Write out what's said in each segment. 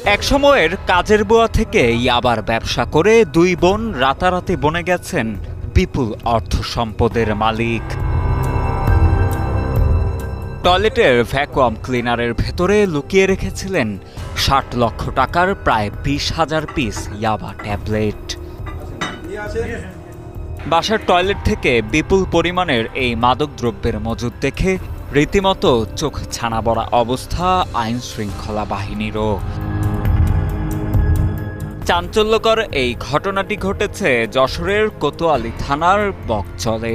একসময়ের কাজের বুয়া থেকে ইয়াবার ব্যবসা করে দুই বোন রাতারাতি বনে গেছেন বিপুল অর্থ সম্পদের মালিক। টয়লেটের ভ্যাকুয়াম ক্লিনারের ভেতরে লুকিয়ে রেখেছিলেন ৬০ লক্ষ টাকার প্রায় ২০,০০০ পিস ইয়াবা ট্যাবলেট। বাসার টয়লেট থেকে বিপুল পরিমাণের এই মাদকদ্রব্যের মজুদ দেখে রীতিমতো চোখ ছানা বড়া অবস্থা আইন শৃঙ্খলা বাহিনীরও। চাঞ্চল্যকর এই ঘটনাটি ঘটেছে যশোরের কোতোয়ালি থানার বকচলে।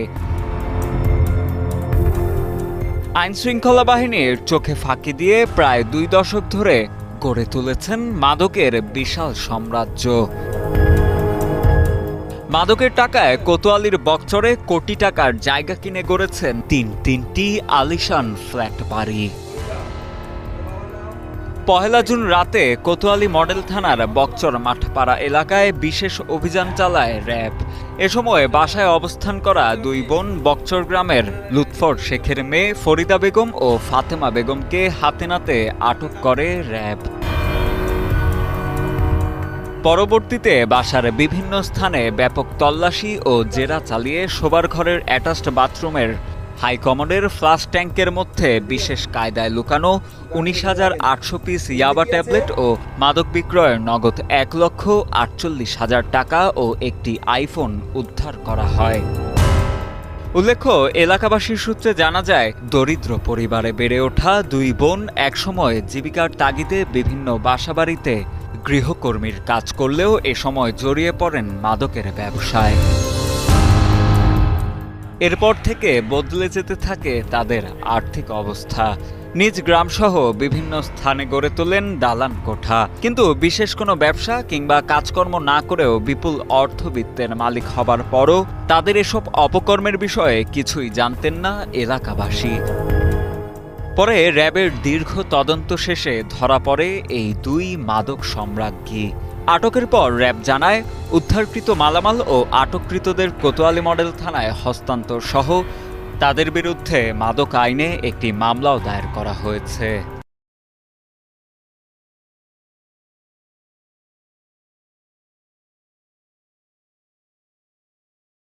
আইনশৃঙ্খলা বাহিনীর চোখে ফাঁকি দিয়ে প্রায় ২ দশক ধরে গড়ে তুলেছেন মাদকের বিশাল সাম্রাজ্য। মাদকের টাকায় কোতোয়ালির বকচরে কোটি টাকার জায়গা কিনে গড়েছেন তিনটি আলিশান ফ্ল্যাট বাড়ি। ১ জুন রাতে কোতোয়ালি মডেল থানার বকচর মাঠপাড়া এলাকায় বিশেষ অভিযান চালায় র্যাব। এ সময় বাসায় অবস্থান করা দুই বোন বকচর গ্রামের লুৎফর শেখের মেয়ে ফরিদা বেগম ও ফাতেমা বেগমকে হাতে নাতে আটক করে র্যাব। পরবর্তীতে বাসার বিভিন্ন স্থানে ব্যাপক তল্লাশি ও জেরা চালিয়ে শোবার ঘরের অ্যাটাচড বাথরুমের হাইকমোডের ফ্লাশ ট্যাঙ্কের মধ্যে বিশেষ কায়দায় লুকানো ১৯,৮০০ পিস ইয়াবা ট্যাবলেট ও মাদক বিক্রয়ের নগদ ১,৪৮,০০০ টাকা ও একটি আইফোন উদ্ধার করা হয়। উল্লেখ্য, এলাকাবাসীর সূত্রে জানা যায়, দরিদ্র পরিবারে বেড়ে ওঠা দুই বোন একসময় জীবিকার তাগিদে বিভিন্ন বাসাবাড়িতে গৃহকর্মীর কাজ করলেও এ সময় জড়িয়ে পড়েন মাদকের ব্যবসায়। এরপর থেকে বদলে যেতে থাকে তাদের আর্থিক অবস্থা। নিজ গ্রামসহ বিভিন্ন স্থানে গড়ে তোলেন দালান কোঠা, কিন্তু বিশেষ কোনো ব্যবসা কিংবা কাজকর্ম না করেও বিপুল অর্থবিত্তের মালিক হবার পরও তাদের এসব অপকর্মের বিষয়ে কিছুই জানতেন না এলাকাবাসী। পরে র্যাবের দীর্ঘ তদন্ত শেষে ধরা পড়ে এই দুই মাদক সম্রাজ্ঞী। আটকের পর র্যাব জানায়, উদ্ধারকৃত মালামাল ও আটককৃতদের কোতোয়ালি মডেল থানায় হস্তান্তর সহ তাদের বিরুদ্ধে মাদক আইনে একটি মামলাও দায়ের করা হয়েছে।